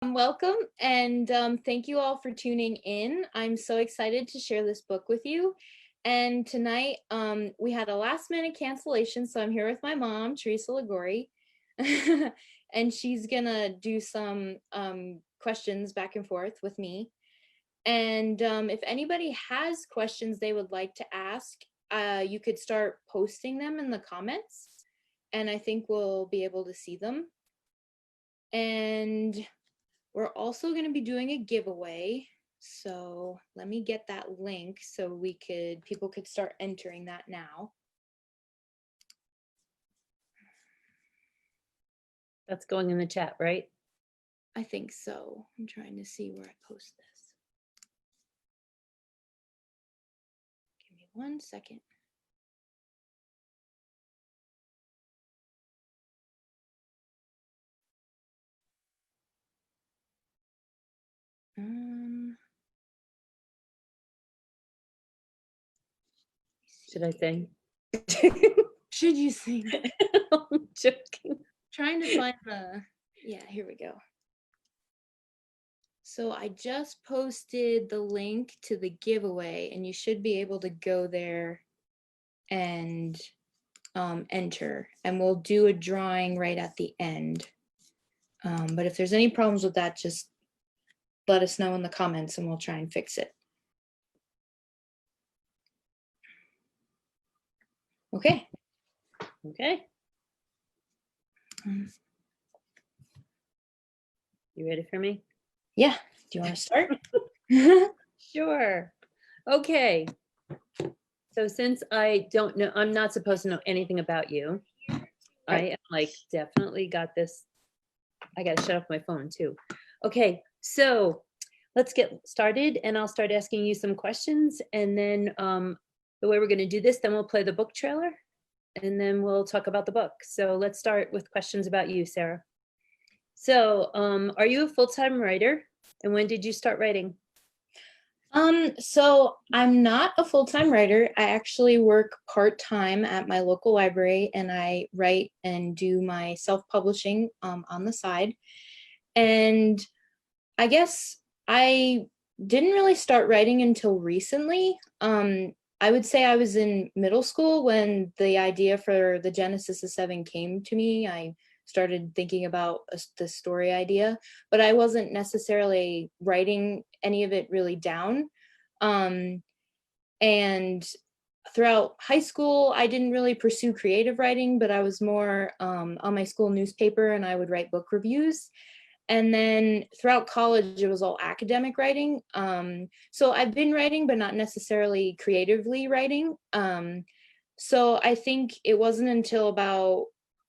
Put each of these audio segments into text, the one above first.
Welcome and thank you all for tuning in. I'm so excited to share this book with you. And tonight we had a last minute cancellation, so I'm here with my mom, Teresa Ligori, and she's gonna do some questions back and forth with me. And if anybody has questions they would like to ask, you could start posting them in the comments, and I think we'll be able to see them. And we're also going to be doing a giveaway. So let me get that link so people could start entering that now. That's going in the chat, right? I think so. I'm trying to see where I post this. Give me 1 second. Should I sing? Should you sing? I'm joking. Trying to find yeah, here we go. So I just posted the link to the giveaway, and you should be able to go there and enter, and we'll do a drawing right at the end. But if there's any problems with that, just let us know in the comments and we'll try and fix it. Okay. Okay. You ready for me? Yeah. Do you want to start? Sure. Okay. So since I don't know, I'm not supposed to know anything about you. I am like definitely got this. I got to shut off my phone too. Okay. So let's get started, and I'll start asking you some questions, and then the way we're going to do this, then we'll play the book trailer, and then we'll talk about the book. So let's start with questions about you, Sarah. So are you a full-time writer, and when did you start writing? So I'm not a full-time writer. I actually work part-time at my local library, and I write and do my self-publishing on the side. And I guess I didn't really start writing until recently. I would say I was in middle school when the idea for the Genesis of Seven came to me. I started thinking about the story idea, but I wasn't necessarily writing any of it really down. And throughout high school, I didn't really pursue creative writing, but I was more on my school newspaper, and I would write book reviews. And then throughout college, it was all academic writing. So I've been writing, but not necessarily creatively writing. So I think it wasn't until about,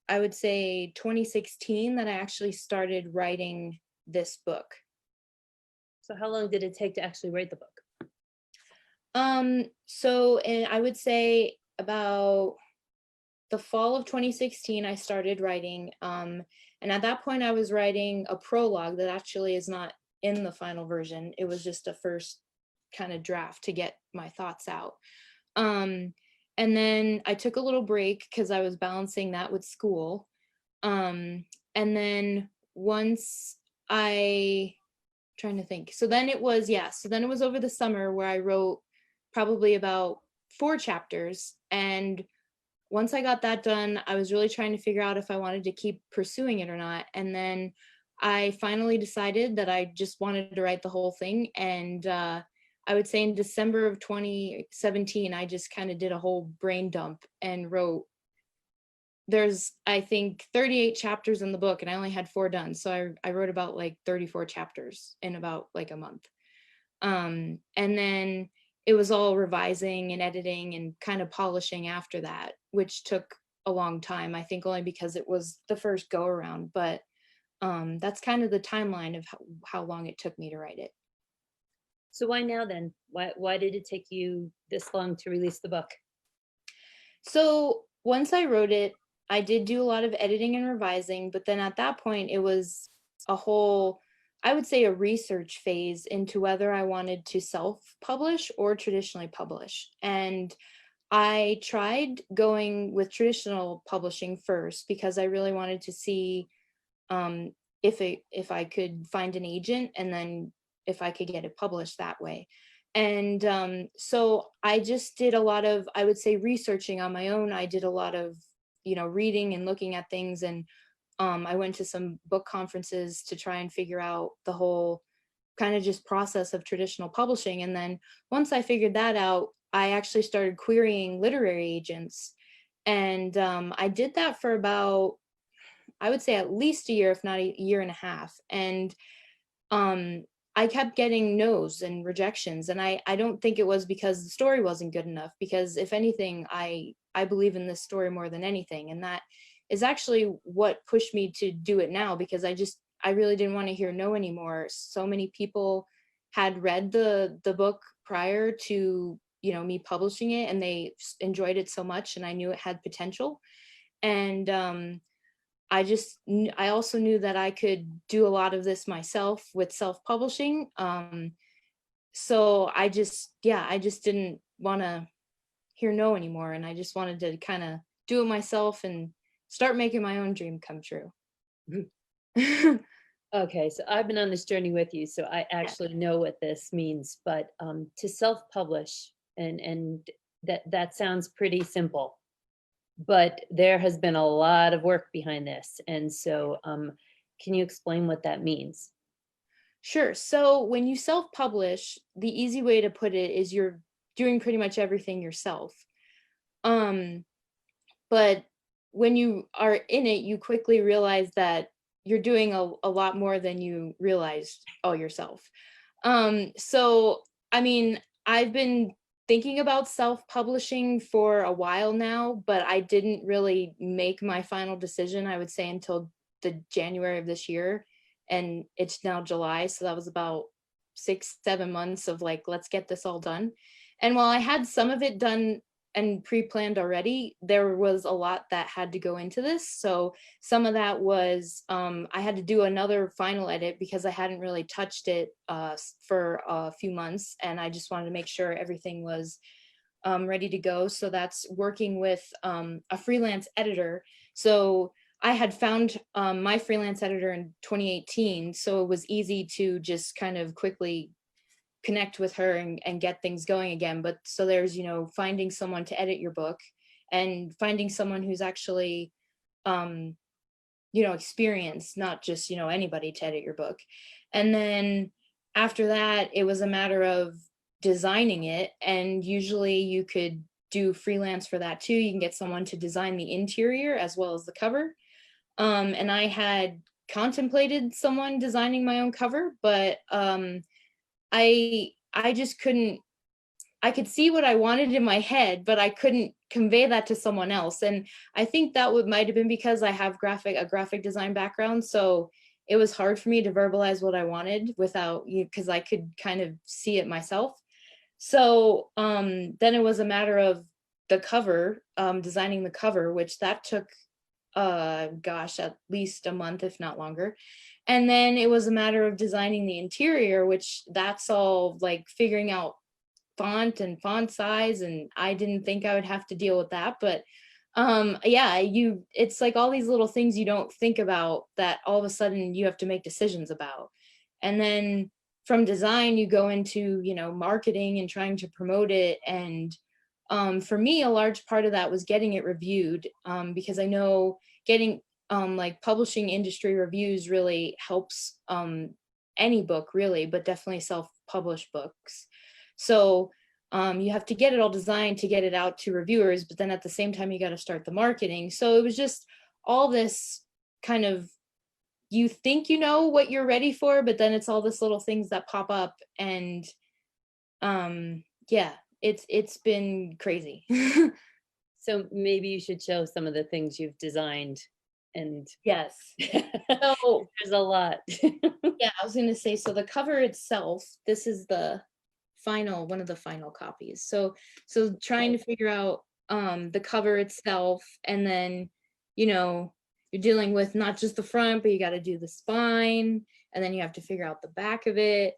I would say 2016, that I actually started writing this book. So how long did it take to actually write the book? So I would say about the fall of 2016, I started writing. And at that point, I was writing a prologue that actually is not in the final version. It was just a first kind of draft to get my thoughts out. And then I took a little break because I was balancing that with school. And then once trying to think. So then it was over the summer where I wrote probably about 4 chapters. And once I got that done, I was really trying to figure out if I wanted to keep pursuing it or not. And then I finally decided that I just wanted to write the whole thing. And I would say in December of 2017, I just kind of did a whole brain dump and wrote. There's, I think, 38 chapters in the book, and I only had 4 done. So I wrote about like 34 chapters in about like a month. And then it was all revising and editing and kind of polishing after that, which took a long time, I think only because it was the first go around. But that's kind of the timeline of how long it took me to write it. So why now then? Why did it take you this long to release the book? So once I wrote it, I did do a lot of editing and revising, but then at that point it was a whole, I would say, a research phase into whether I wanted to self-publish or traditionally publish. And I tried going with traditional publishing first because I really wanted to see if I could find an agent, and then if I could get it published that way. And so I just did a lot of, I would say, researching on my own. I did a lot of, reading and looking at things, and I went to some book conferences to try and figure out the whole kind of just process of traditional publishing. And then once I figured that out, I actually started querying literary agents. And I did that for about, I would say, at least a year, if not a year and a half. And um, I kept getting no's and rejections. And I don't think it was because the story wasn't good enough, because if anything, I believe in this story more than anything. And that is actually what pushed me to do it now, because I really didn't want to hear no anymore. So many people had read the book prior to, me publishing it, and they enjoyed it so much, and I knew it had potential. And I also knew that I could do a lot of this myself with self-publishing. So I just didn't want to hear no anymore. And I just wanted to kind of do it myself and start making my own dream come true. Okay, so I've been on this journey with you, so I actually know what this means. But to self-publish, and that sounds pretty simple, but there has been a lot of work behind this. And so, can you explain what that means? Sure. So when you self-publish, the easy way to put it is you're doing pretty much everything yourself. Um, but when you are in it, you quickly realize that you're doing a lot more than you realized all yourself. So I mean, I've been thinking about self-publishing for a while now, but I didn't really make my final decision, I would say, until the January of this year. And it's now July, so that was about 6, 7 months of like, let's get this all done. And while I had some of it done and pre-planned already, there was a lot that had to go into this. So some of that was I had to do another final edit because I hadn't really touched it for a few months, and I just wanted to make sure everything was ready to go. So that's working with a freelance editor. So I had found my freelance editor in 2018, so it was easy to just kind of quickly connect with her and get things going again. But so there's, finding someone to edit your book, and finding someone who's actually, um, experienced, not just, anybody to edit your book. And then after that, it was a matter of designing it. And usually you could do freelance for that too. You can get someone to design the interior as well as the cover. And I had contemplated someone designing my own cover, but I just couldn't. I could see what I wanted in my head, but I couldn't convey that to someone else. And I think that would might have been because I have a graphic design background, so it was hard for me to verbalize what I wanted without you, because I could kind of see it myself. So then it was a matter of the cover, designing the cover, which that took gosh, at least a month, if not longer. And then it was a matter of designing the interior, which that's all like figuring out font and font size, and I didn't think I would have to deal with that. But yeah, it's like all these little things you don't think about that all of a sudden you have to make decisions about. And then from design you go into, marketing and trying to promote it. And for me, a large part of that was getting it reviewed, because I know getting like publishing industry reviews really helps any book really, but definitely self-published books. So you have to get it all designed to get it out to reviewers, but then at the same time you got to start the marketing. So it was just all this kind of, you think you know what you're ready for, but then it's all this little things that pop up. And yeah, it's been crazy. So maybe you should show some of the things you've designed. And Yes. So there's a lot. yeah, I was gonna say, so the cover itself, this is the one of the final copies. So trying to figure out the cover itself, and then, you're dealing with not just the front, but you got to do the spine, and then you have to figure out the back of it.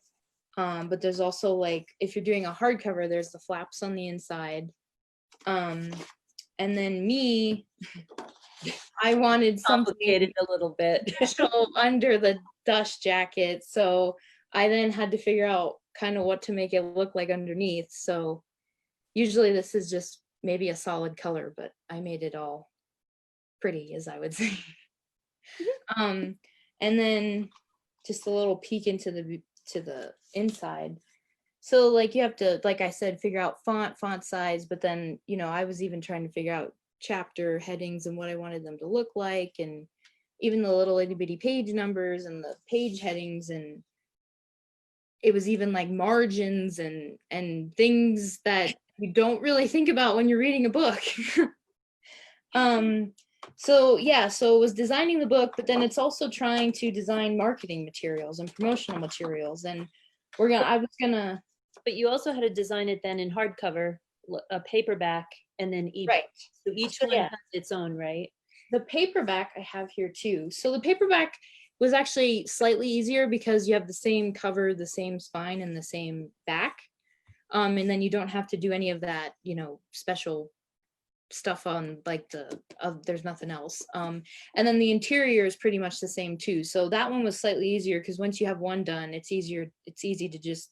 But there's also, like, if you're doing a hardcover, there's the flaps on the inside. And then me, I wanted something Complicated a little bit. special under the dust jacket. So I then had to figure out kind of what to make it look like underneath. So usually this is just maybe a solid color, but I made it all pretty, as I would say. Um, and then just a little peek into the inside. So like you have to, like I said, figure out font size, but then, you know, I was even trying to figure out chapter headings and what I wanted them to look like, and even the little itty bitty page numbers and the page headings, and it was even like margins and things that you don't really think about when you're reading a book. So yeah, so it was designing the book, but then it's also trying to design marketing materials and promotional materials, and I was gonna. But you also had to design it then in hardcover, a paperback, and then ebook. Right. So each So, one yeah. has its own, right? The paperback I have here too. So the paperback was actually slightly easier because you have the same cover, the same spine, and the same back. And then you don't have to do any of that, you know, special stuff on like there's nothing else. And then the interior is pretty much the same too. So that one was slightly easier because once you have one done, it's easy to just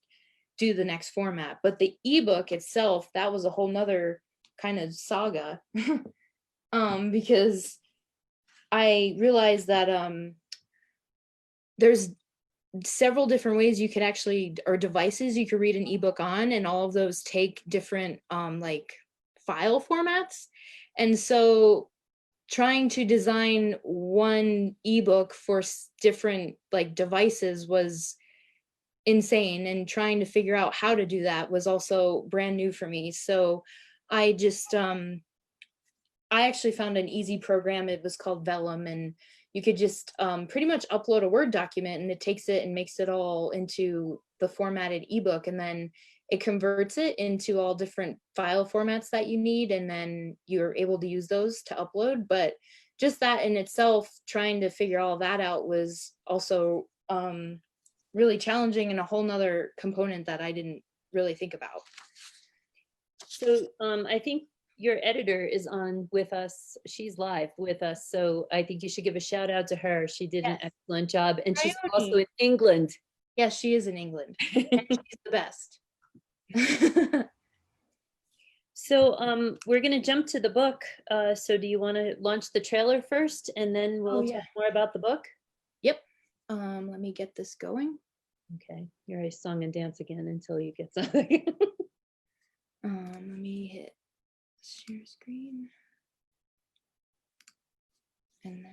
do the next format. But the ebook itself, that was a whole nother kind of saga. Because I realized that there's several different ways you could actually, or devices you could read an ebook on, and all of those take different like file formats. And so trying to design one ebook for different like devices was insane, and trying to figure out how to do that was also brand new for me. So I just I actually found an easy program. It was called Vellum, and you could just pretty much upload a Word document, and it takes it and makes it all into the formatted ebook, and then it converts it into all different file formats that you need, and then you're able to use those to upload. But just that in itself, trying to figure all that out was also really challenging, and a whole nother component that I didn't really think about. So I think your editor is on with us. She's live with us. So I think you should give a shout out to her. She did an Yes. excellent job. And she's Coyote. also in England. Yes, she is in England, and she's the best. So we're going to jump to the book. So do you want to launch the trailer first and then we'll yeah. talk more about the book? Yep. Let me get this going. Okay. You're a song and dance again until you get something. Let me hit share screen. And then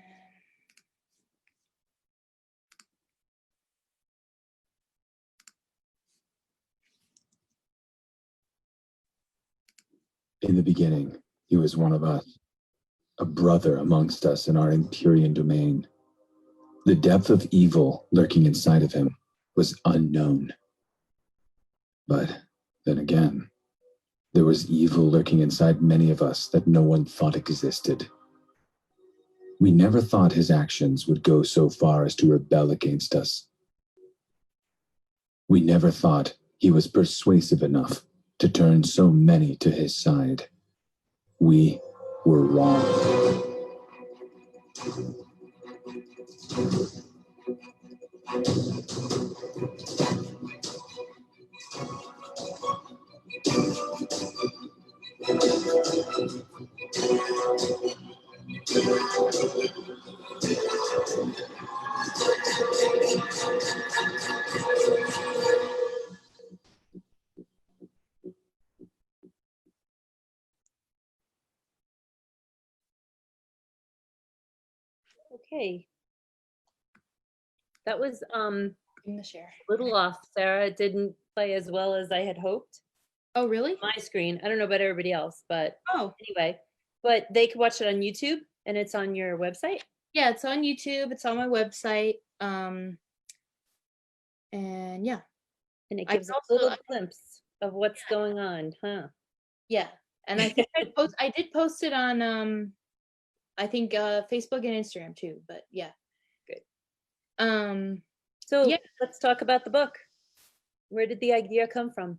in the beginning, he was one of us, a brother amongst us in our Empyrean domain. The depth of evil lurking inside of him was unknown. But then again, there was evil lurking inside many of us that no one thought existed. We never thought his actions would go so far as to rebel against us. We never thought he was persuasive enough to turn so many to his side. We were wrong. Okay. That was in the share. a little off, Sarah. It didn't play as well as I had hoped. Oh, really? My screen. I don't know about everybody else, but Oh, anyway. But they could watch it on YouTube and it's on your website. yeah, it's on YouTube. It's on my website. And yeah. And it I gives can a also, little glimpse of what's going on, huh? yeah. And I think I did post it on I think Facebook and Instagram too, but yeah. Good. So yeah, let's talk about the book. Where did the idea come from?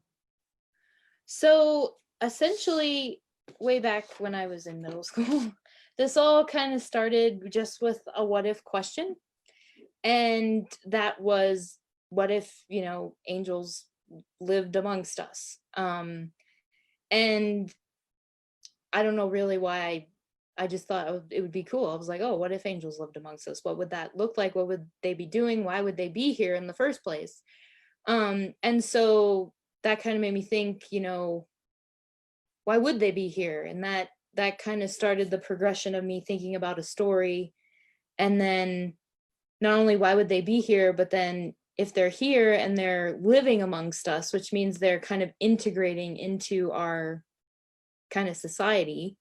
So essentially, way back when I was in middle school, this all kind of started just with a what if question. And that was, what if, angels lived amongst us? And I don't know really why I just thought it would be cool. I was like, oh, what if angels lived amongst us? What would that look like? What would they be doing? Why would they be here in the first place? And so that kind of made me think, why would they be here? And that kind of started the progression of me thinking about a story. And then not only why would they be here, but then if they're here and they're living amongst us, which means they're kind of integrating into our kind of society,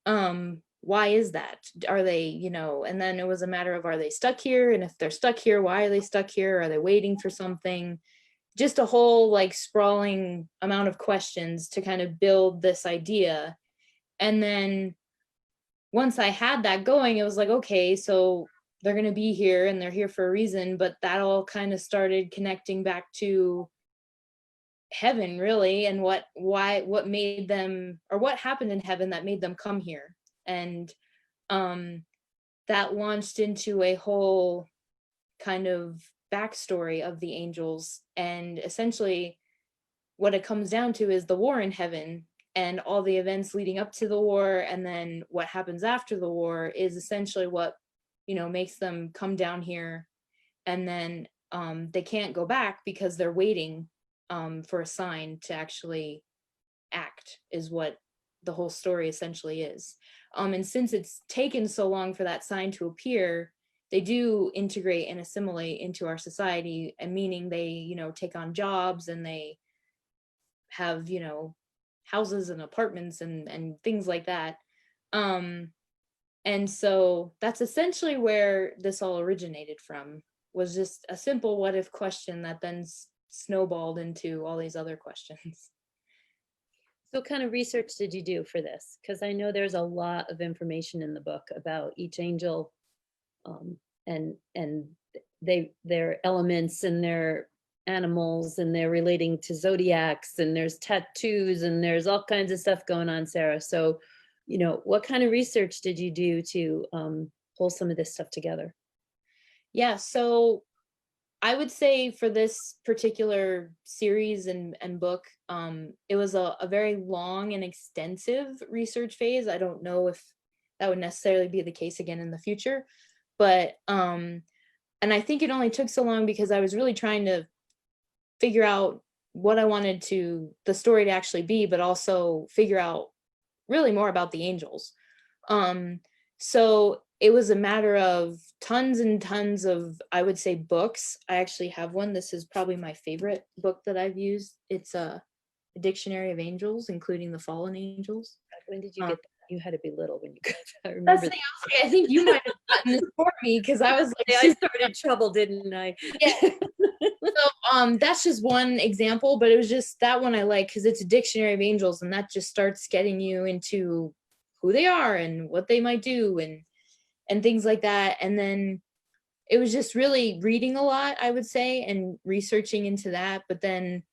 why is that? Are they, and then it was a matter of, are they stuck here? And if they're stuck here, why are they stuck here? Are they waiting for something? Just a whole like sprawling amount of questions to kind of build this idea. And then once I had that going, it was like, okay, so they're going to be here and they're here for a reason. But that all kind of started connecting back to heaven, really, and what made them, or what happened in heaven that made them come here. And that launched into a whole kind of backstory of the angels. And essentially what it comes down to is the war in heaven and all the events leading up to the war, and then what happens after the war is essentially what makes them come down here. And then they can't go back because they're waiting for a sign to actually act, is what the whole story essentially is. And since it's taken so long for that sign to appear, they do integrate and assimilate into our society, and meaning they take on jobs, and they have houses and apartments and things like that. And so that's essentially where this all originated from, was just a simple what if question that then snowballed into all these other questions. So what kind of research did you do for this? Because I know there's a lot of information in the book about each angel, and their elements and their animals, and they're relating to zodiacs, and there's tattoos, and there's all kinds of stuff going on, Sarah. So, what kind of research did you do to pull some of this stuff together? Yeah, so I would say for this particular series and book, it was a very long and extensive research phase. I don't know if that would necessarily be the case again in the future, but and I think it only took so long because I was really trying to figure out what I wanted the story to actually be, but also figure out really more about the angels. So it was a matter of tons and tons of, I would say, books. I actually have one. This is probably my favorite book that I've used. It's a Dictionary of Angels, including the fallen angels. When did you get that? You had to be little when you got that. I That's remember. the thing. I was like, I think you might have gotten this for me, because I was like, I started trouble, didn't I? yeah. So that's just one example, but it was just that one I like because it's a Dictionary of Angels, and that just starts getting you into who they are and what they might do and things like that. And then it was just really reading a lot, I would say, and researching into that. But then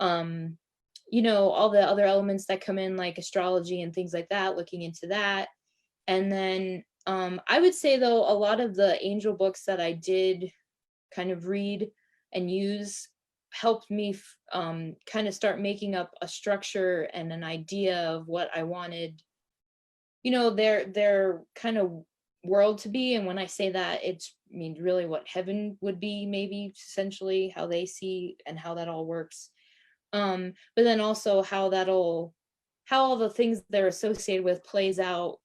all the other elements that come in, like astrology and things like that, looking into that. And then I would say, though, a lot of the angel books that I did kind of read and use helped me kind of start making up a structure and an idea of what I wanted, their kind of world to be. And when I say that, it's really what heaven would be, maybe essentially how they see and how that all works. But then also how all the things they're associated with plays out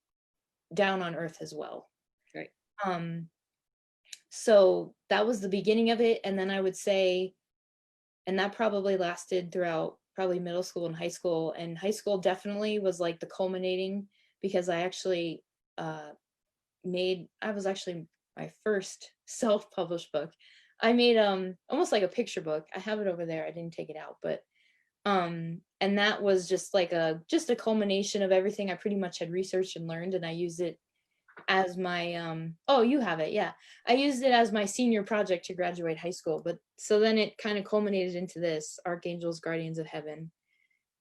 down on earth as well. Right. So that was the beginning of it. And then I would say, and that probably lasted throughout probably middle school and high school. And high school definitely was like the culminating, because I actually I was actually my first self-published book. I made almost like a picture book. I have it over there. I didn't take it out, but and that was just like a culmination of everything I pretty much had researched and learned, and I used it as my oh, you have it. Yeah, I used it as my senior project to graduate high school. But so then it kind of culminated into this Archangels, Guardians of Heaven,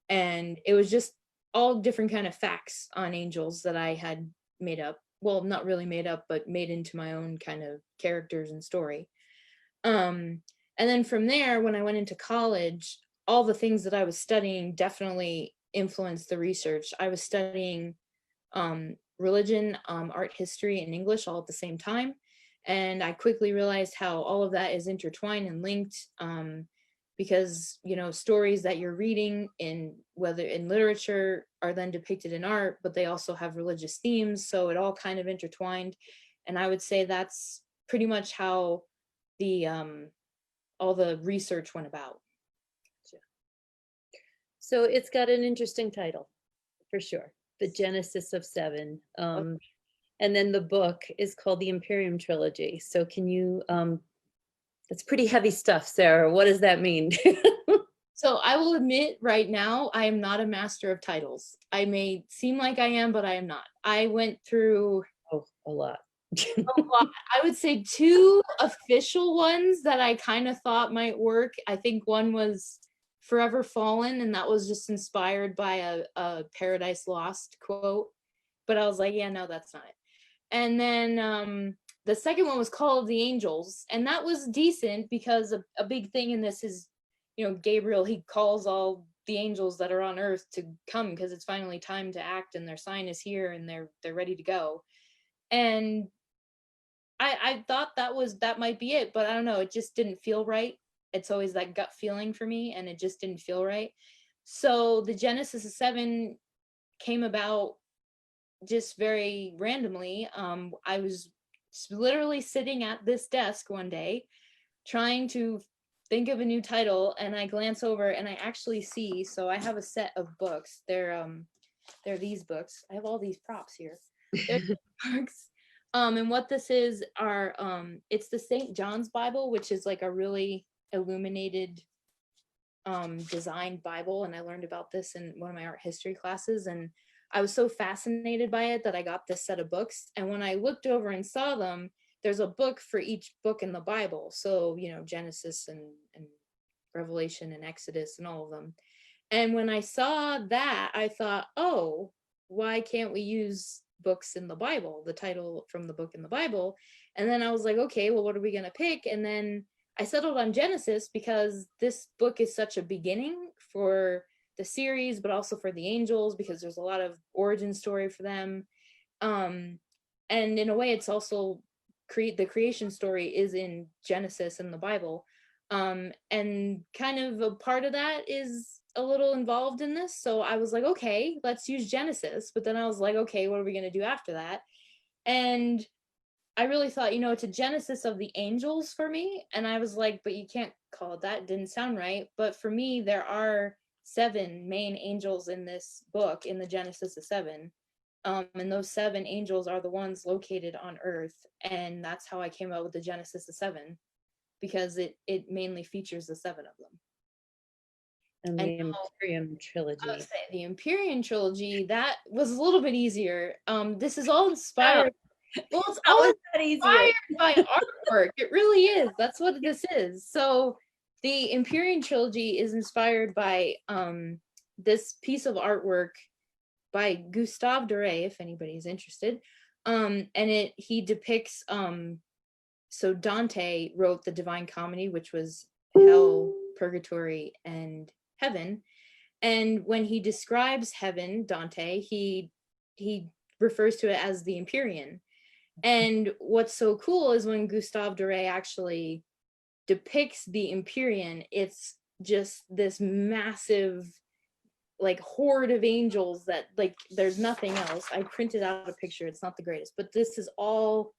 and it was just all different kind of facts on angels that I had made up. well, not really made up, but made into my own kind of characters and story. And then from there, when I went into college, all the things that I was studying definitely influenced the research. I was studying religion, art history, and English all at the same time. And I quickly realized how all of that is intertwined and linked, because, you know, stories that you're reading in, whether in literature, are then depicted in art, but they also have religious themes. So it all kind of intertwined. And I would say that's pretty much how the all the research went about. So it's got an interesting title, for sure. The Genesis of Seven. And then the book is called the Imperium Trilogy. So can you, that's pretty heavy stuff, Sarah. What does that mean? So I will admit right now, I am not a master of titles. I may seem like I am, but I am not. I went through Oh, a lot. a lot. I would say 2 official ones that I kind of thought might work. I think one was Forever Fallen, and that was just inspired by a Paradise Lost quote. But I was like, yeah, no, that's not it. And then the second one was Call of the Angels, and that was decent because a big thing in this is, you know, Gabriel, he calls all the angels that are on earth to come because it's finally time to act and their sign is here and they're ready to go. And I thought that might be it, but I don't know, it just didn't feel right. It's always that gut feeling for me, and it just didn't feel right. So the Genesis of Seven came about just very randomly. I was literally sitting at this desk one day trying to think of a new title, and I glance over and I actually see, so I have a set of books. They're these books. I have all these props here. They're books. And what this is are it's the St. John's Bible, which is like a really illuminated designed Bible, and I learned about this in one of my art history classes, and I was so fascinated by it that I got this set of books. And when I looked over and saw them, there's a book for each book in the Bible. So, you know, Genesis and Revelation and Exodus and all of them. And when I saw that, I thought, oh, why can't we use books in the Bible, the title from the book in the Bible? And then I was like, okay, well, what are we going to pick? And then I settled on Genesis because this book is such a beginning for the series, but also for the angels, because there's a lot of origin story for them. And in a way, it's also the creation story is in Genesis in the Bible. And kind of a part of that is a little involved in this. So I was like, okay, let's use Genesis. But then I was like, okay, what are we going to do after that? And I really thought, you know, it's a Genesis of the angels for me. And I was like, but you can't call it that. It didn't sound right. But for me, there are 7 main angels in this book, in the Genesis of 7. And those 7 angels are the ones located on Earth. And that's how I came up with the Genesis of 7, because it mainly features the 7 of them. And the Imperium Trilogy. I would say the Imperium Trilogy, that was a little bit easier. This is all inspired. Well, it's all inspired by artwork. It really is. That's what this is. So the Imperium Trilogy is inspired by this piece of artwork by Gustave Doré, if anybody's interested. And he depicts, so Dante wrote the Divine Comedy, which was hell, purgatory, and heaven. And when he describes heaven, Dante, he refers to it as the Empyrean. And what's so cool is when Gustave Doré actually depicts the Empyrean, it's just this massive, like, horde of angels that, like, there's nothing else. I printed out a picture. It's not the greatest, but this is all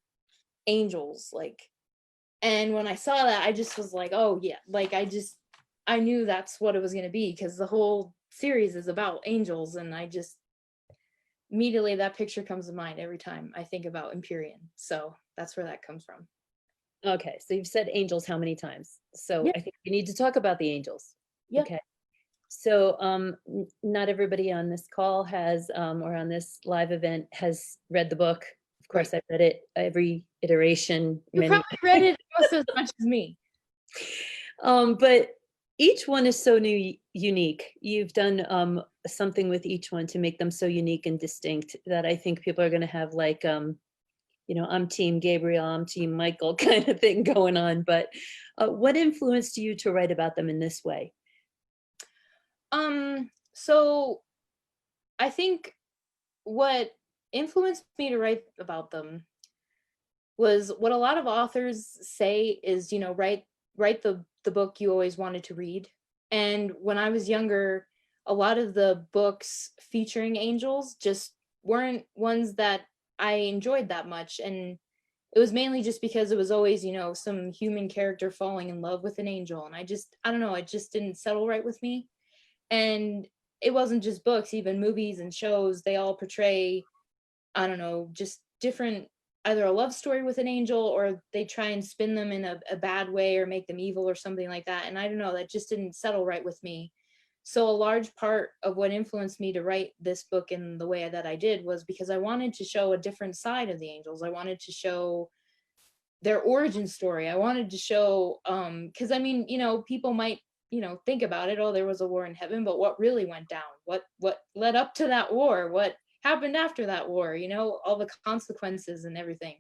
angels, like. And when I saw that, I just was like, oh yeah, like, I knew that's what it was going to be, because the whole series is about angels, and I just immediately, that picture comes to mind every time I think about Empyrean. So that's where that comes from. Okay, so you've said angels how many times? So Yep. I think we need to talk about the angels. Yep. Okay. So not everybody on this call has, or on this live event, has read the book. Of course, I've read it every iteration. You probably read it almost as much as me. But each one is so unique. You've done something with each one to make them so unique and distinct that I think people are going to have, like, I'm team Gabriel, I'm team Michael kind of thing going on. But what influenced you to write about them in this way? So I think what influenced me to write about them was what a lot of authors say is, write the book you always wanted to read. And when I was younger, a lot of the books featuring angels just weren't ones that I enjoyed that much. And it was mainly just because it was always, some human character falling in love with an angel. And I don't know, it just didn't settle right with me. And it wasn't just books, even movies and shows, they all portray, I don't know, just different, either a love story with an angel or they try and spin them in a bad way or make them evil or something like that. And I don't know, that just didn't settle right with me. So a large part of what influenced me to write this book in the way that I did was because I wanted to show a different side of the angels. I wanted to show their origin story. I wanted to show, because I mean, people might, think about it, oh, there was a war in heaven, but what really went down? What led up to that war? What happened after that war? All the consequences and everything.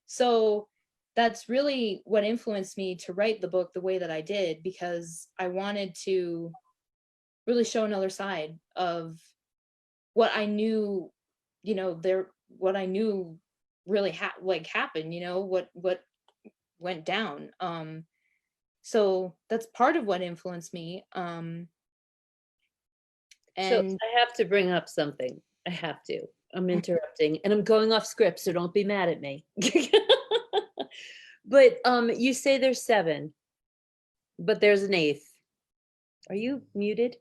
So that's really what influenced me to write the book the way that I did, because I wanted to really show another side of what I knew, what I knew really happened, what went down. So that's part of what influenced me. So And I have to bring up something. I have to. I'm interrupting and I'm going off script, so don't be mad at me. But you say there's 7, but there's an 8th. Are you muted?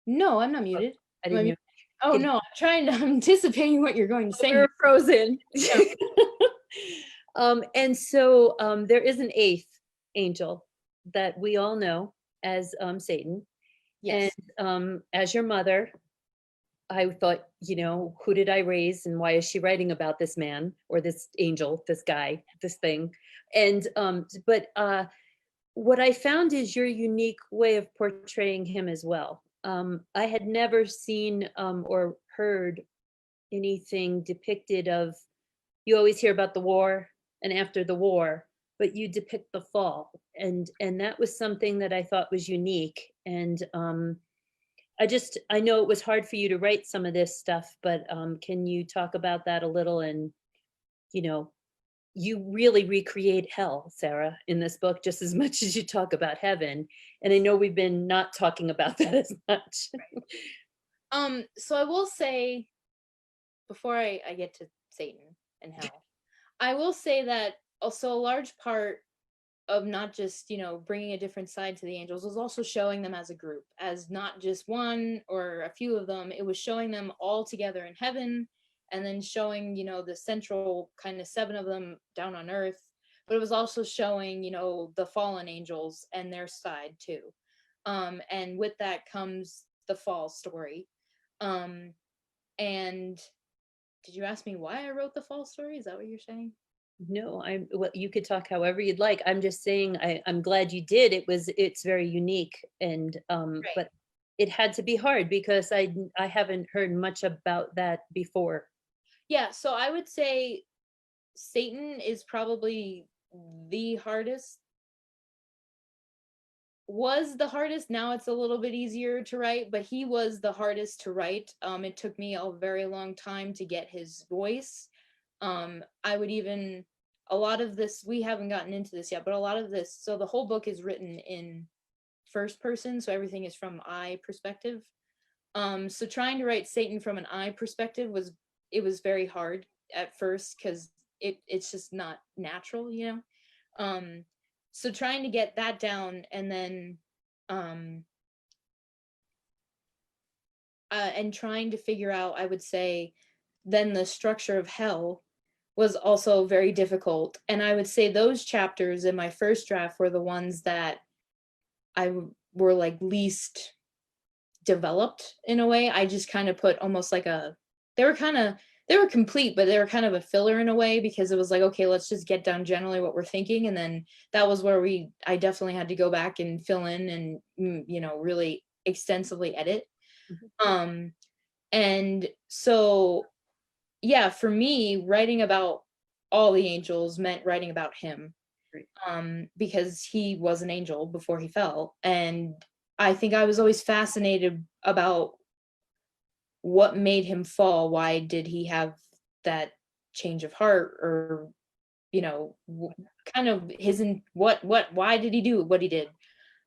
no, I'm not muted. I Am I didn't know. muted? Oh no, I'm anticipating what you're going to say. We're frozen. Yeah. And so there is an 8th angel that we all know as Satan. Yes. And as your mother, I thought, who did I raise and why is she writing about this man or this angel, this guy, this thing? And but what I found is your unique way of portraying him as well. I had never seen or heard anything depicted of, you always hear about the war and after the war, but you depict the fall. And that was something that I thought was unique. And I know it was hard for you to write some of this stuff, but can you talk about that a little? And, you really recreate hell, Sarah, in this book, just as much as you talk about heaven. And I know we've been not talking about that as much. So I will say, before I get to Satan and hell, I will say that also a large part of not just, bringing a different side to the angels was also showing them as a group, as not just one or a few of them. It was showing them all together in heaven, and then showing, the central kind of 7 of them down on earth. But it was also showing, the fallen angels and their side too. And with that comes the fall story. And did you ask me why I wrote the fall story? Is that what you're saying? No, well, you could talk however you'd like. I'm just saying I'm glad you did. It's very unique. And Right. but it had to be hard because I haven't heard much about that before. Yeah, so I would say Satan is probably the hardest. Was the hardest. Now it's a little bit easier to write, but he was the hardest to write. It took me a very long time to get his voice. I would even, a lot of this, we haven't gotten into this yet, but a lot of this, so the whole book is written in first person, so everything is from I perspective. So trying to write Satan from an I perspective was very hard at first, because it's just not natural, so trying to get that down, and then and trying to figure out, I would say, then the structure of hell was also very difficult. And I would say those chapters in my first draft were the ones that were like least developed in a way. I just kind of put almost like they were complete, but they were kind of a filler in a way, because it was like, okay, let's just get down generally what we're thinking. And then that was where I definitely had to go back and fill in and, really extensively edit. And so, yeah, for me, writing about all the angels meant writing about him, Right. because he was an angel before he fell. And I think I was always fascinated about what made him fall. Why did he have that change of heart, or kind of his why did he do what he did?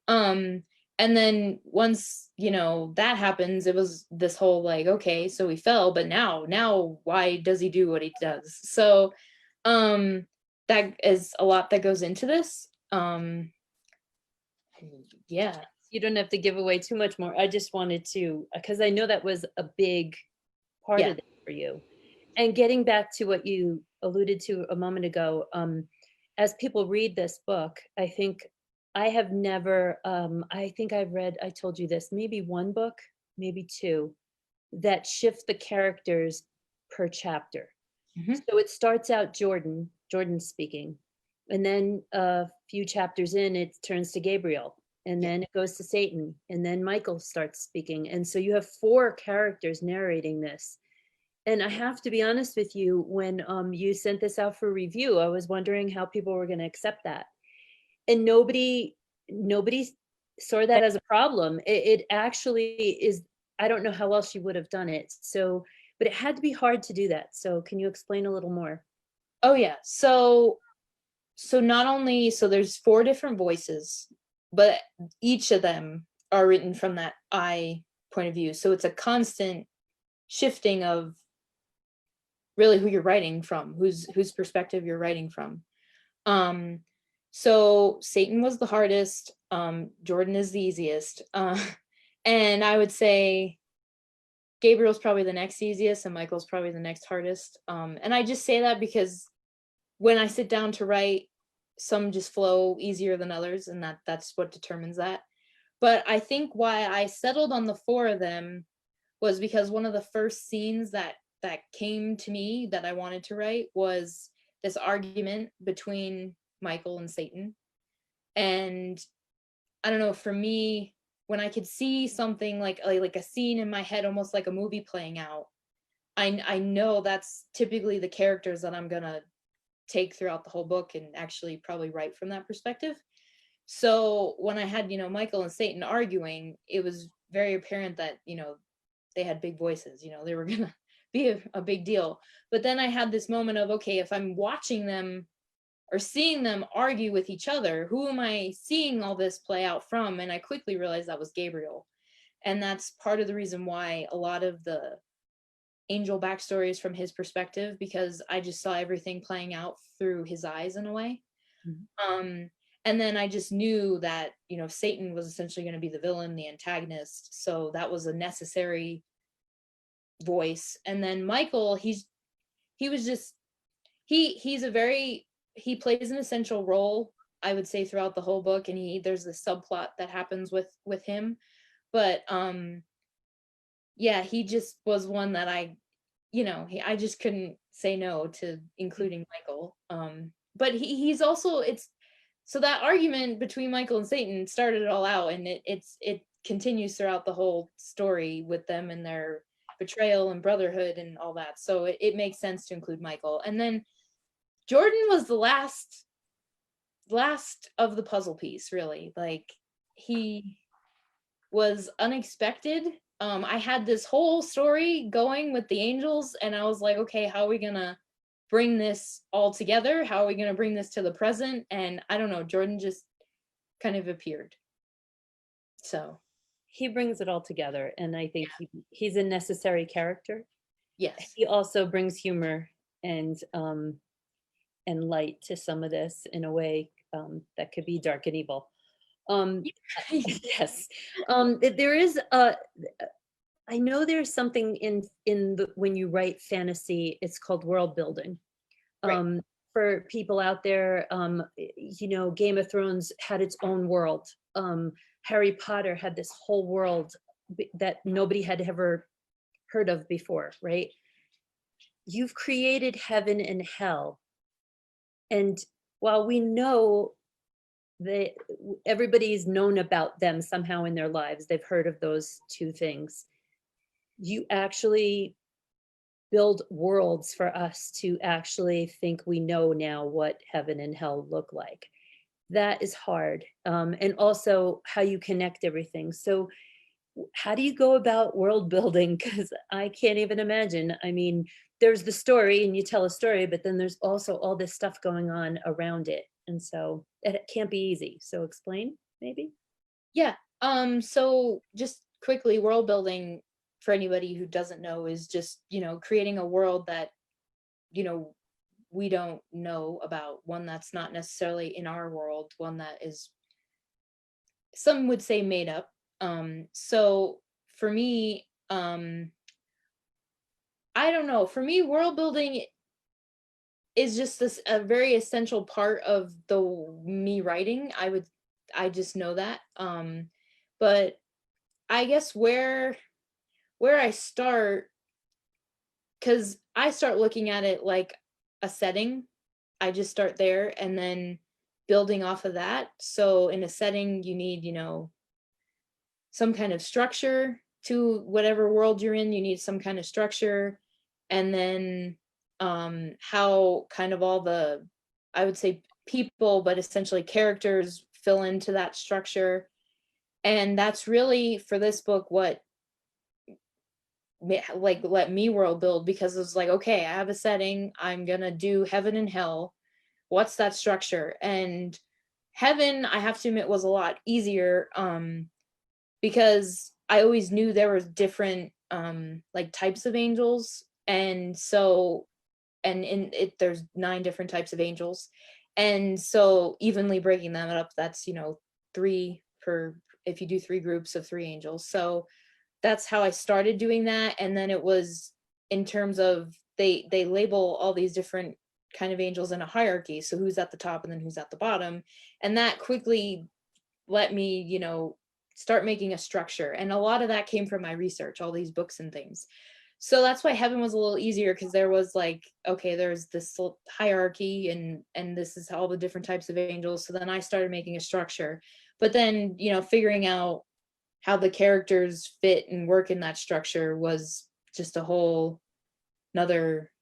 Um, and then once, that happens, it was this whole like, okay, so he fell, but now why does he do what he does? So, um, that is a lot that goes into this. Yeah. You don't have to give away too much more. I just wanted to, because I know that was a big part Yeah. of it for you. And getting back to what you alluded to a moment ago, as people read this book, I think I have never, I think I've read, I told you this, maybe one book, maybe two, that shift the characters per chapter. Mhm. So it starts out Jordan speaking, and then a few chapters in, it turns to Gabriel, and Yeah. then it goes to Satan, and then Michael starts speaking. And so you have four characters narrating this. And I have to be honest with you, when you sent this out for review, I was wondering how people were going to accept that. And nobody saw that as a problem. It actually is, I don't know how else you would have done it. So, but it had to be hard to do that. So can you explain a little more? Oh yeah. So not only, so there's four different voices, but each of them are written from that I point of view. So it's a constant shifting of really who you're writing from, whose perspective you're writing from. Um, so Satan was the hardest, Jordan is the easiest. And I would say Gabriel's probably the next easiest, and Michael's probably the next hardest. And I just say that because when I sit down to write, some just flow easier than others, and that's what determines that. But I think why I settled on the four of them was because one of the first scenes that came to me that I wanted to write was this argument between Michael and Satan. And I don't know, for me, when I could see something like a scene in my head, almost like a movie playing out, I know that's typically the characters that I'm gonna take throughout the whole book and actually probably write from that perspective. So when I had, Michael and Satan arguing, it was very apparent that, they had big voices, they were gonna be a big deal. But then I had this moment of, okay, if I'm watching them or seeing them argue with each other, who am I seeing all this play out from? And I quickly realized that was Gabriel. And that's part of the reason why a lot of the angel backstory is from his perspective, because I just saw everything playing out through his eyes in a way. Mhm. And then I just knew that, Satan was essentially going to be the villain, the antagonist. So that was a necessary voice. And then Michael, he was just he's a very he plays an essential role, I would say, throughout the whole book. And there's this subplot that happens with him. But yeah, he just was one that I just couldn't say no to including Michael. But he's also, it's so that argument between Michael and Satan started it all out, and it continues throughout the whole story with them and their betrayal and brotherhood and all that. So it makes sense to include Michael. And then Jordan was the last of the puzzle piece, really. Like, he was unexpected. I had this whole story going with the angels, and I was like, okay, how are we gonna bring this all together? How are we gonna bring this to the present? And I don't know, Jordan just kind of appeared. So He brings it all together, and I think he's a necessary character. yes. He also brings humor and light to some of this in a way that could be dark and evil. Um, yes, there is a. I know there's something in the when you write fantasy, it's called world building. Right. For people out there, Game of Thrones had its own world. Harry Potter had this whole world that nobody had ever heard of before, right? You've created heaven and hell. And while we know that everybody's known about them somehow in their lives, they've heard of those two things, you actually build worlds for us to actually think we know now what heaven and hell look like. That is hard. And also how you connect everything. So how do you go about world building? Because I can't even imagine. I mean, there's the story and you tell a story, but then there's also all this stuff going on around it. And so it can't be easy. So explain, maybe? Yeah. So just quickly, world building for anybody who doesn't know is just, creating a world that, we don't know about, one that's not necessarily in our world, one that is, some would say, made up. So for me, I don't know. For me, world building is just this a very essential part of the me writing. I just know that. But I guess where I start, because I start looking at it like a setting. I just start there and then building off of that. So in a setting, you need, some kind of structure to whatever world you're in. You need some kind of structure. And then how kind of all the, I would say, people, but essentially characters fill into that structure. And that's really, for this book, what like let me world build, because it's like, okay, I have a setting, I'm gonna do heaven and hell. What's that structure? And heaven, I have to admit, was a lot easier, because I always knew there was different like types of angels. And so, and in it there's 9 different types of angels. And so evenly breaking them up, that's 3 per, if you do 3 groups of 3 angels. So that's how I started doing that. And then it was in terms of, they label all these different kind of angels in a hierarchy, so who's at the top and then who's at the bottom. And that quickly let me start making a structure, and a lot of that came from my research, all these books and things. So that's why heaven was a little easier, because there was like, okay, there's this hierarchy, and this is all the different types of angels. So then I started making a structure, but then figuring out how the characters fit and work in that structure was just a whole another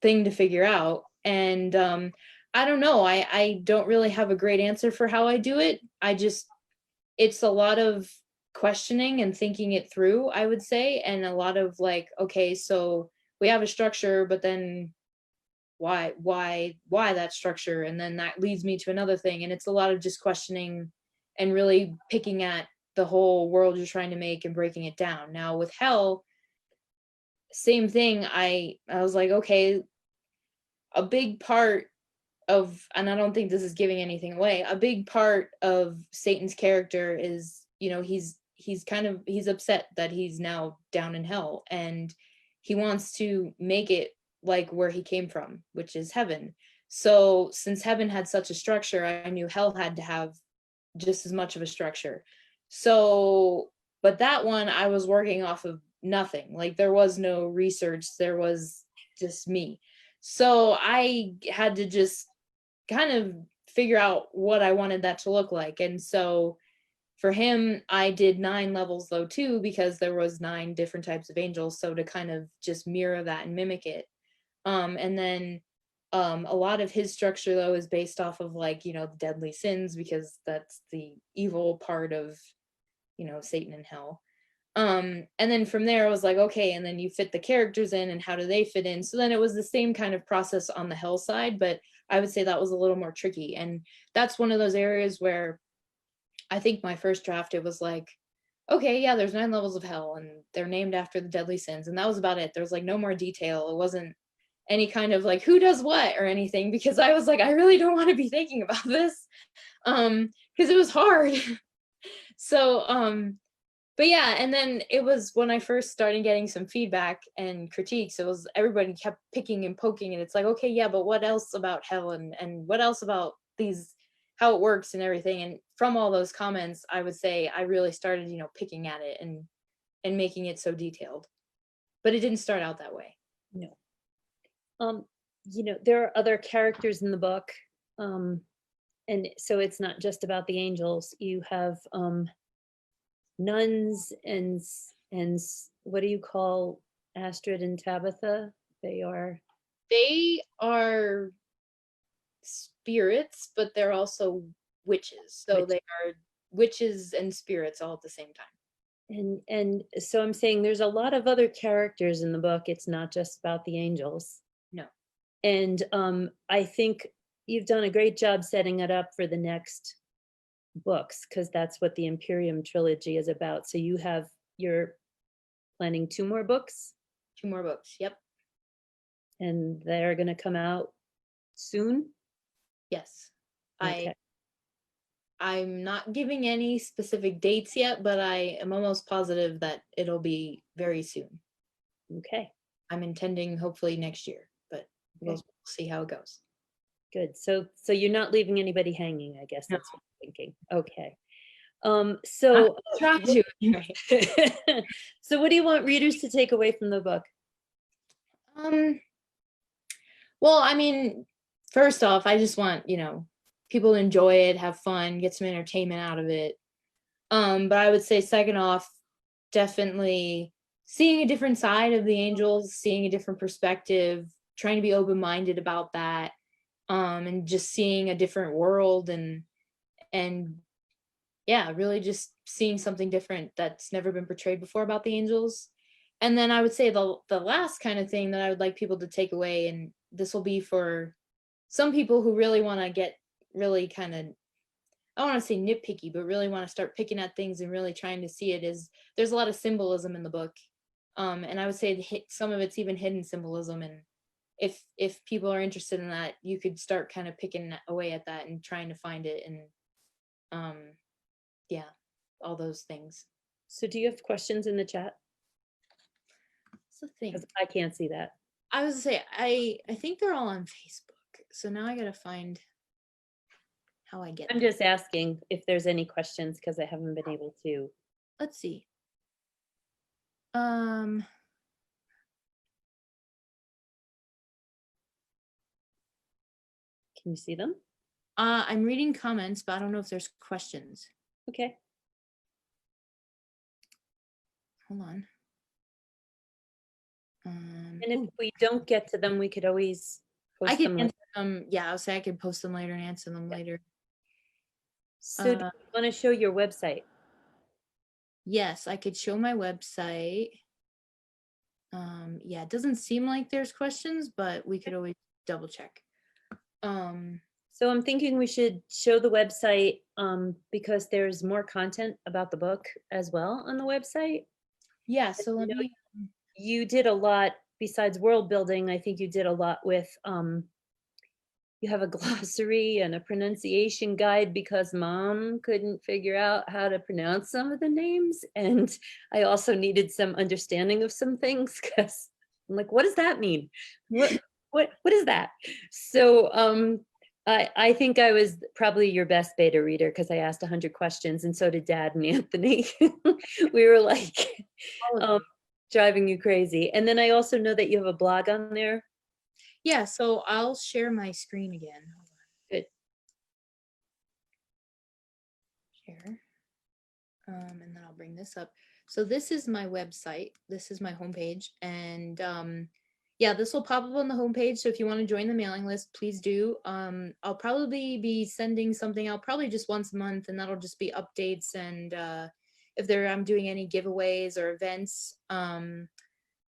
thing to figure out. And I don't know, I don't really have a great answer for how I do it. It's a lot of questioning and thinking it through, I would say, and a lot of like, okay, so we have a structure, but then why that structure? And then that leads me to another thing, and it's a lot of just questioning and really picking at the whole world you're trying to make and breaking it down. Now with hell, same thing. I was like, okay, a big part of, and I don't think this is giving anything away, a big part of Satan's character is, he's upset that he's now down in hell, and he wants to make it like where he came from, which is heaven. So since heaven had such a structure, I knew hell had to have just as much of a structure. So, but that one I was working off of nothing. Like there was no research, there was just me. So I had to just kind of figure out what I wanted that to look like. And so for him, I did 9 levels though too, because there was 9 different types of angels. So to kind of just mirror that and mimic it. And then a lot of his structure though is based off of like, the deadly sins, because that's the evil part of, Satan and hell. And then from there I was like, okay, and then you fit the characters in and how do they fit in? So then it was the same kind of process on the hell side, but I would say that was a little more tricky. And that's one of those areas where I think my first draft, it was like, okay, yeah, there's 9 levels of hell and they're named after the deadly sins. And that was about it. There was like no more detail. It wasn't any kind of like who does what or anything, because I was like, I really don't want to be thinking about this. Because it was hard. So but yeah, and then it was when I first started getting some feedback and critiques, it was everybody kept picking and poking, and it's like, okay, yeah, but what else about hell, and what else about these, how it works and everything. And from all those comments, I would say I really started, picking at it and making it so detailed. But it didn't start out that way. No. There are other characters in the book. And so it's not just about the angels. You have nuns and what do you call Astrid and Tabitha, they are spirits, but they're also witches. So they are witches and spirits all at the same time. and so I'm saying there's a lot of other characters in the book. It's not just about the angels. No. And I think you've done a great job setting it up for the next books, because that's what the Imperium trilogy is about. So you're planning 2 more books, 2 more books. Yep. and they're going to come out soon. Yes. Okay. I'm not giving any specific dates yet, but I am almost positive that it'll be very soon. Okay. I'm intending hopefully next year, but we'll see how it goes. Good. So you're not leaving anybody hanging, I guess No. that's what I'm thinking. Okay. So Try to anyway. so what do you want readers to take away from the book? Well, I mean, first off, I just want, people to enjoy it, have fun, get some entertainment out of it. But I would say second off, definitely seeing a different side of the angels, seeing a different perspective, trying to be open-minded about that, and just seeing a different world and yeah, really just seeing something different that's never been portrayed before about the angels. And then I would say the last kind of thing that I would like people to take away, and this will be for some people who really want to get really kind of, I don't want to say nitpicky, but really want to start picking at things and really trying to see it, is there's a lot of symbolism in the book. And I would say some of it's even hidden symbolism. And if people are interested in that, you could start kind of picking away at that and trying to find it. And yeah, all those things. So do you have questions in the chat? That's the thing. 'Cause I can't see that. I was gonna say, I think they're all on Facebook. So now I gotta find how I get I'm them. just asking if there's any questions because I haven't been able to. Let's see. Can you see them? I'm reading comments, but I don't know if there's questions. Okay. Hold on. And if we don't get to them, we could always I post can them. answer them. Yeah, I'll say I could post them later and answer them later. So do you want to show your website? Yes, I could show my website. Yeah, it doesn't seem like there's questions, but we could always double check. So I'm thinking we should show the website because there's more content about the book as well on the website. Yeah, so let me. You did a lot besides world building. I think you did a lot with you have a glossary and a pronunciation guide because mom couldn't figure out how to pronounce some of the names. And I also needed some understanding of some things because I'm like, what does that mean? What is that? So I think I was probably your best beta reader because I asked 100 questions, and so did Dad and Anthony. We were like driving you crazy. And then I also know that you have a blog on there. Yeah, so I'll share my screen again. Good. Share. And then I'll bring this up. So this is my website. This is my homepage. And yeah, this will pop up on the homepage. So if you want to join the mailing list, please do. I'll probably be sending something out probably just once a month, and that'll just be updates and if I'm doing any giveaways or events.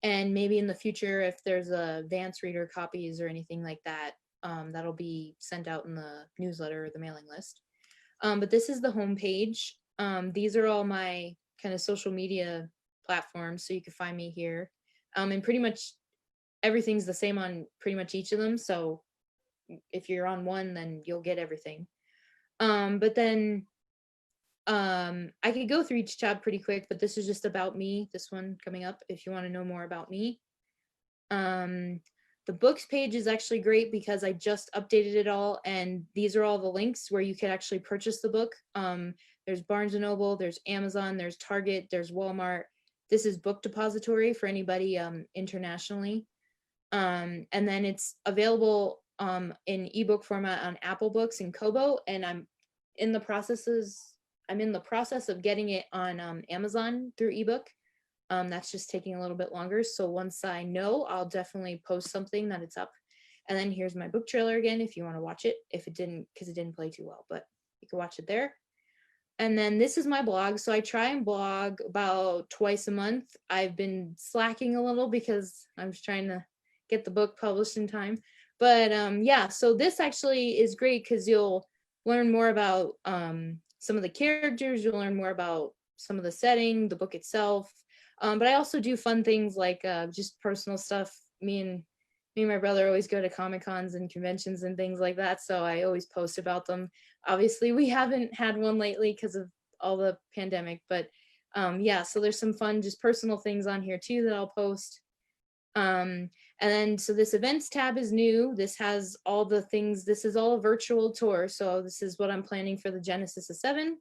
And maybe in the future, if there's a advanced reader copies or anything like that, that'll be sent out in the newsletter or the mailing list. But this is the homepage. These are all my kind of social media platforms, so you can find me here. And pretty much everything's the same on pretty much each of them. So if you're on one, then you'll get everything. But then I could go through each tab pretty quick, but this is just about me. This one coming up if you want to know more about me. The books page is actually great because I just updated it all, and these are all the links where you can actually purchase the book. There's Barnes & Noble, there's Amazon, there's Target, there's Walmart. This is Book Depository for anybody internationally. And then it's available in ebook format on Apple Books and Kobo, and I'm in the process of getting it on Amazon through ebook. That's just taking a little bit longer. So once I know, I'll definitely post something that it's up. And then here's my book trailer again, if you want to watch it, if it didn't, because it didn't play too well, but you can watch it there. And then this is my blog. So I try and blog about twice a month. I've been slacking a little because I'm just trying to get the book published in time. But yeah, so this actually is great because you'll learn more about some of the characters. You'll learn more about some of the setting, the book itself. But I also do fun things like just personal stuff. Me and my brother always go to Comic Cons and conventions and things like that. So I always post about them. Obviously, we haven't had one lately because of all the pandemic, but yeah, so there's some fun, just personal things on here too that I'll post. And then, so this events tab is new. This has all the things. This is all a virtual tour. So this is what I'm planning for the Genesis of 7.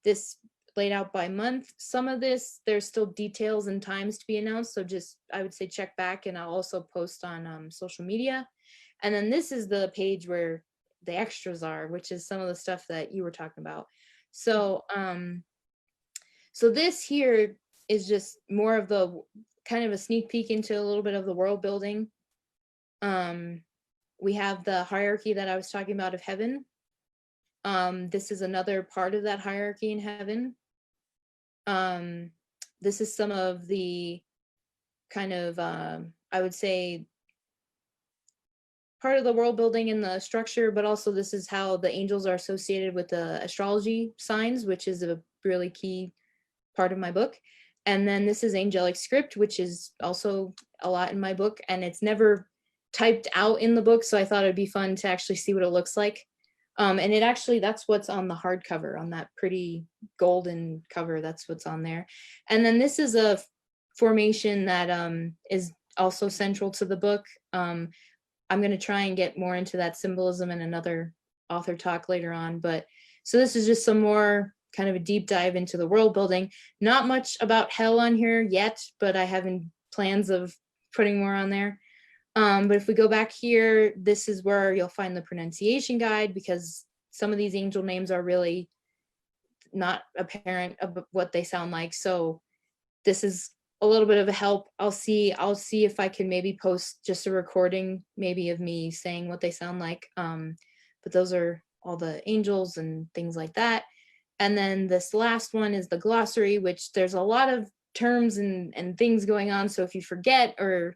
This laid out by month. Some of this, there's still details and times to be announced. So just, I would say check back, and I'll also post on social media. And then this is the page where the extras are, which is some of the stuff that you were talking about. So, so this here is just more of the kind of a sneak peek into a little bit of the world building. We have the hierarchy that I was talking about of heaven. This is another part of that hierarchy in heaven. This is some of the kind of, I would say, part of the world building and the structure, but also this is how the angels are associated with the astrology signs, which is a really key part of my book. And then this is angelic script, which is also a lot in my book, and it's never typed out in the book, so I thought it'd be fun to actually see what it looks like. And it actually, that's what's on the hardcover, on that pretty golden cover, that's what's on there. And then this is a formation that is also central to the book. I'm going to try and get more into that symbolism in another author talk later on. But so this is just some more kind of a deep dive into the world building. Not much about hell on here yet, but I have plans of putting more on there. But if we go back here, this is where you'll find the pronunciation guide, because some of these angel names are really not apparent of what they sound like. So this is a little bit of a help. I'll see if I can maybe post just a recording maybe of me saying what they sound like. But those are all the angels and things like that. And then this last one is the glossary, which there's a lot of terms and things going on. So if you forget, or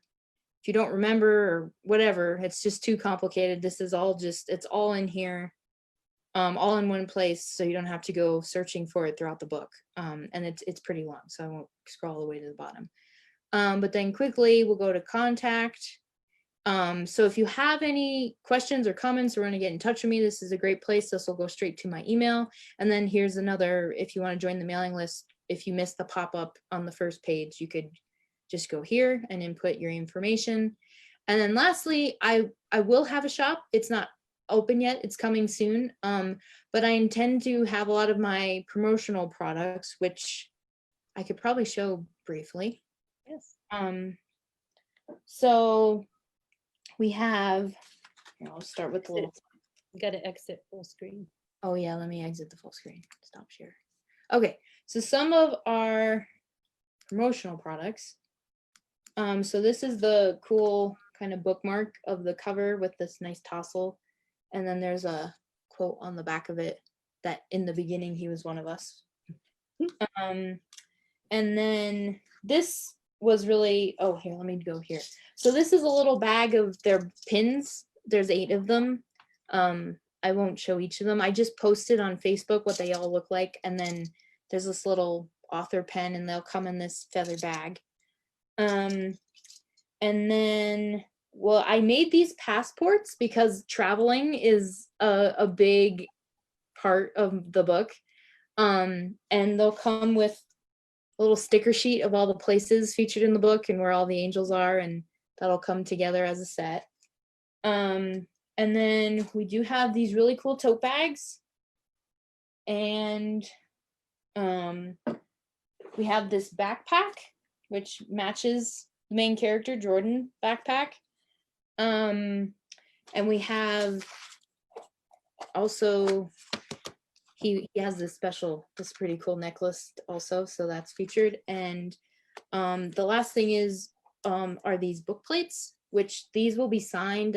if you don't remember, or whatever, it's just too complicated. This is all just, it's all in here, all in one place, so you don't have to go searching for it throughout the book. And it's pretty long, so I won't scroll all the way to the bottom. But then quickly we'll go to contact. So if you have any questions or comments or want to get in touch with me, this is a great place. This will go straight to my email. And then here's another, if you want to join the mailing list, if you missed the pop-up on the first page, you could just go here and input your information. And then lastly, I will have a shop. It's not open yet, it's coming soon. But I intend to have a lot of my promotional products, which I could probably show briefly. Yes. So we have, here, I'll start with the little, You got to exit full screen. oh yeah, let me exit the full screen, stop share. Okay, so some of our promotional products. So this is the cool kind of bookmark of the cover with this nice tassel. And then there's a quote on the back of it that in the beginning he was one of us. And then this was really, oh, here, let me go here. So this is a little bag of their pins. There's 8 of them. I won't show each of them. I just posted on Facebook what they all look like. And then there's this little author pen, and they'll come in this feather bag. And then, well, I made these passports because traveling is a big part of the book. And they'll come with a little sticker sheet of all the places featured in the book and where all the angels are, and that'll come together as a set. And then we do have these really cool tote bags. And we have this backpack, which matches the main character, Jordan backpack. And we have also, he has this pretty cool necklace also, so that's featured. And The last thing is are these book plates, which these will be signed.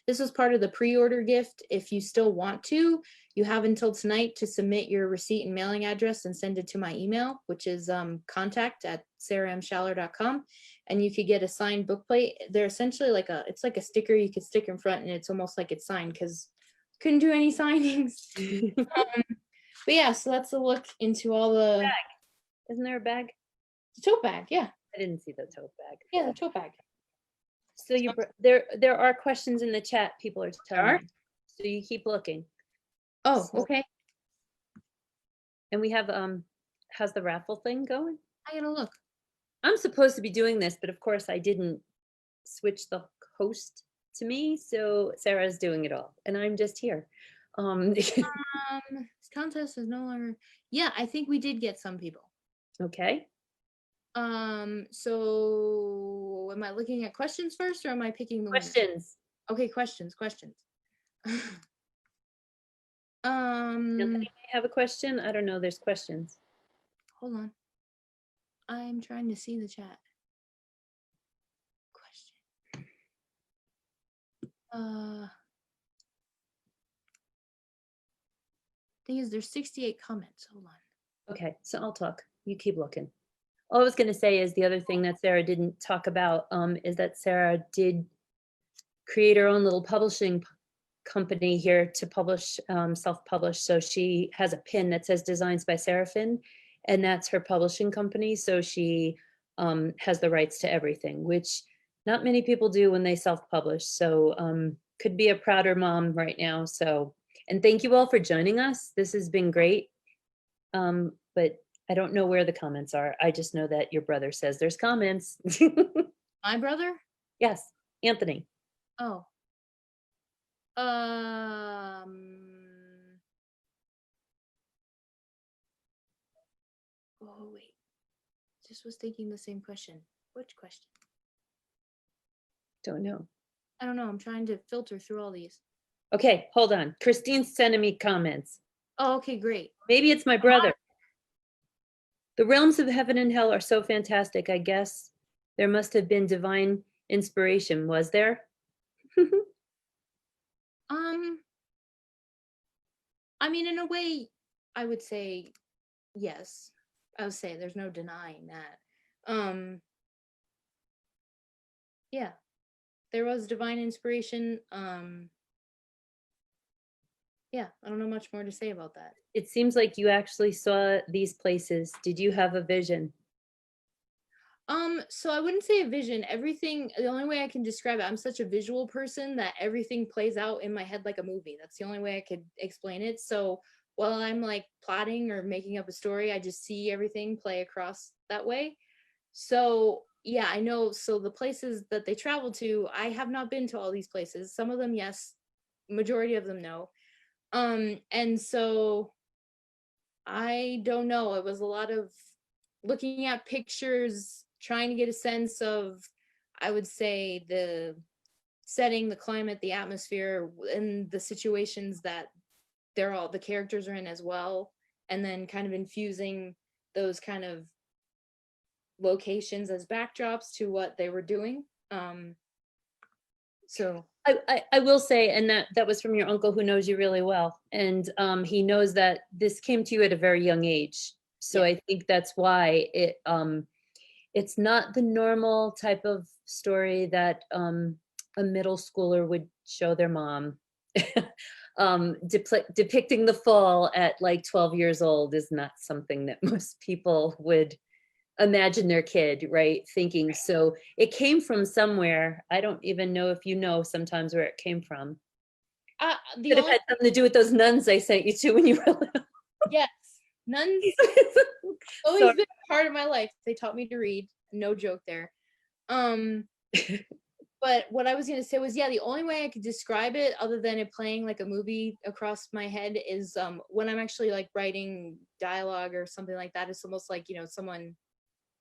This was part of the pre-order gift. If you still want to, you have until tonight to submit your receipt and mailing address and send it to my email, which is contact@saramschaller.com, and you could get a signed book plate. They're essentially like it's like a sticker you could stick in front, and it's almost like it's signed because couldn't do any signings. But yeah, so that's a look into all the Isn't there a bag? tote bag. Yeah, I didn't see the tote bag. yeah, the tote bag. So there are questions in the chat. People are telling are? me. So you keep looking. Oh, So- okay. And we have how's the raffle thing going? I gotta look. I'm supposed to be doing this, but of course I didn't switch the host to me, so Sarah's doing it all, and I'm just here. This contest is no longer. Yeah, I think we did get some people. Okay. So am I looking at questions first, or am I picking the winner? Questions. Okay, questions. Anthony may have a question. I don't know. There's questions. Hold on. I'm trying to see the chat. Question. Thing is, there's 68 comments. Hold on. Okay, so I'll talk. You keep looking. All I was going to say is the other thing that Sarah didn't talk about is that Sarah did create her own little publishing company here to publish, self-publish. So she has a pin that says Designs by Seraphin, and that's her publishing company. So she has the rights to everything, which not many people do when they self-publish. So could be a prouder mom right now. So, and thank you all for joining us. This has been great. But I don't know where the comments are. I just know that your brother says there's comments. My brother? Yes, Anthony. Oh. Oh, wait. Just was thinking the same question. Which question? Don't know. I don't know. I'm trying to filter through all these. Okay, hold on. Christine's sending me comments. Oh, okay, great. Maybe it's my brother. The realms of heaven and hell are so fantastic. I guess there must have been divine inspiration. Was there? I mean, in a way, I would say yes. I would say there's no denying that. Yeah, there was divine inspiration. Yeah, I don't know much more to say about that. It seems like you actually saw these places. Did you have a vision? So I wouldn't say a vision. Everything, the only way I can describe it, I'm such a visual person that everything plays out in my head like a movie. That's the only way I could explain it. So while I'm like plotting or making up a story, I just see everything play across that way. So yeah, I know. So the places that they travel to, I have not been to all these places. Some of them, yes. Majority of them, no. And so I don't know. It was a lot of looking at pictures, trying to get a sense of, I would say, the setting, the climate, the atmosphere, and the situations that the characters are in as well, and then kind of infusing those kind of locations as backdrops to what they were doing. So I will say, and that was from your uncle who knows you really well. And he knows that this came to you at a very young age. So Yeah. I think that's why it's not the normal type of story that a middle schooler would show their mom. Depicting the fall at like 12 years old is not something that most people would imagine their kid, right, thinking. So it came from somewhere. I don't even know if you know sometimes where it came from. the Could have had something to do with those nuns I sent you to when you were little. yes, nuns always Sorry. been a part of my life. They taught me to read. No joke there. But what I was gonna say was, yeah, the only way I could describe it, other than it playing like a movie across my head, is when I'm actually like writing dialogue or something like that. It's almost like, someone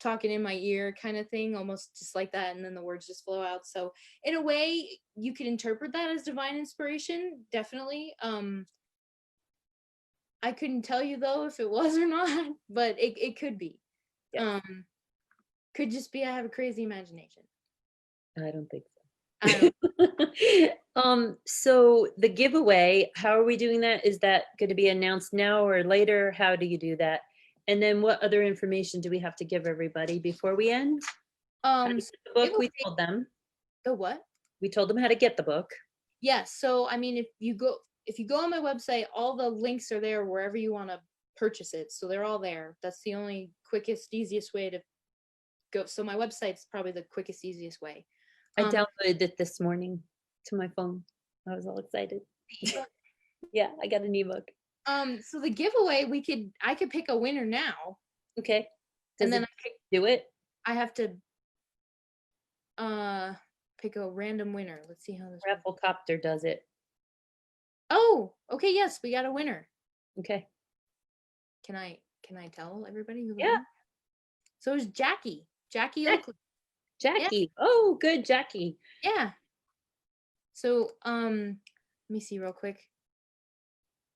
talking in my ear kind of thing, almost just like that, and then the words just flow out. So in a way, you could interpret that as divine inspiration, definitely. I couldn't tell you though if it was or not, but it could be. Yeah. Could just be I have a crazy imagination. I don't think so. I don't So the giveaway, how are we doing that? Is that going to be announced now or later? How do you do that? And then what other information do we have to give everybody before we end? How to so get the book, we giveaway- told them. the what? We told them how to get the book. Yes. So I mean, if you go on my website, all the links are there wherever you want to purchase it. So they're all there. That's the only quickest, easiest way to go. So my website's probably the quickest, easiest way. I downloaded it this morning to my phone. I was all excited. Yeah, I got an ebook. So the giveaway, I could pick a winner now, Okay. and Does then it do it? I have to pick a random winner. Let's see how this. Rafflecopter does it. Oh, okay. Yes, we got a winner. Okay. Can I tell everybody who? the Yeah. winner- So it's Jackie. Jackie Jack- Oakley. Jackie. Oh, good, Jackie. Yeah. So let me see real quick.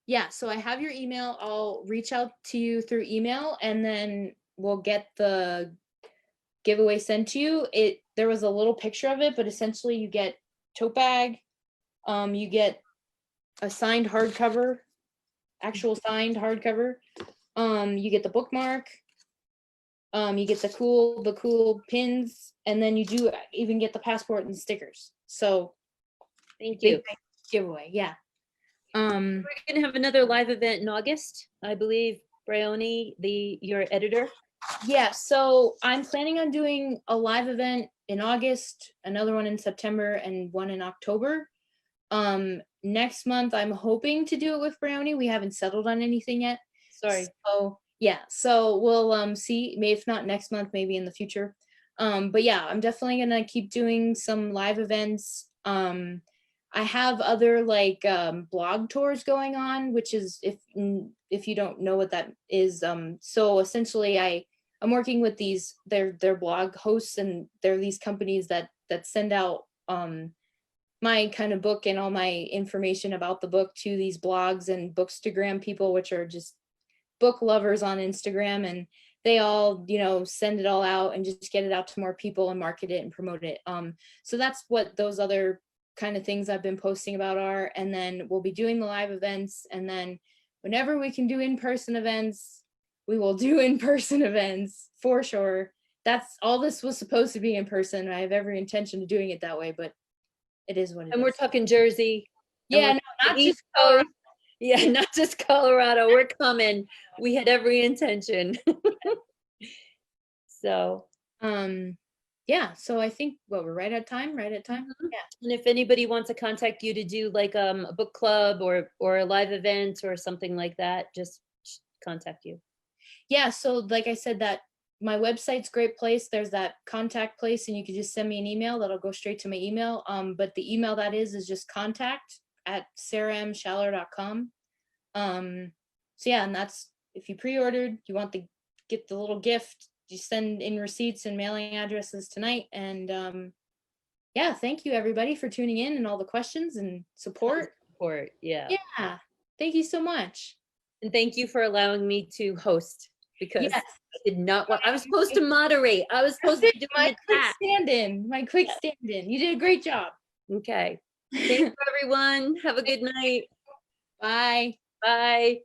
Yeah, so I have your email. I'll reach out to you through email, and then we'll get the giveaway sent to you. There was a little picture of it, but essentially you get tote bag, you get a signed hardcover, actual signed hardcover, you get the bookmark, you get the cool pins, and then you do even get the passport and stickers. So Thank big you. giveaway, yeah. We're gonna have another live event in August, I believe. Bryony, your editor. Yeah, so I'm planning on doing a live event in August, another one in September, and one in October. Next month I'm hoping to do it with Brownie. We haven't settled on anything yet. Sorry. So yeah, so we'll see. Maybe if not next month, maybe in the future. But yeah, I'm definitely gonna keep doing some live events. I have other like blog tours going on, which is if you don't know what that is, so essentially I'm working with these their blog hosts, and they're these companies that send out my kind of book and all my information about the book to these blogs and Bookstagram people, which are just book lovers on Instagram, and they all send it all out and just get it out to more people and market it and promote it. So that's what those other kind of things I've been posting about are. And then we'll be doing the live events, and then whenever we can do in-person events, we will do in-person events for sure. That's all. This was supposed to be in person. I have every intention of doing it that way, but it is what it And we're is. talking Jersey. and Yeah, we're no, the not East just Colorado. Coast. Yeah, not just Colorado. We're coming. We had every intention. So, Yeah, so I think we're right at time. Yeah. and if anybody wants to contact you to do like a book club or a live event or something like that, just contact you. Yeah, so like I said, that my website's a great place. There's that contact place, and you can just send me an email that'll go straight to my email. But the email that is just contact@saramschaller.com. So yeah, and that's if you pre-ordered, you want get the little gift, you send in receipts and mailing addresses tonight. And yeah, thank you everybody for tuning in and all the questions and support. Yeah. Yeah, thank you so much. And thank you for allowing me to host, because Yes. I did not want, I was supposed to moderate. I was supposed to be doing My the quick chat. stand-in. My quick stand-in. You did a great job. Okay. Thanks everyone. Have a good night. Bye. Bye.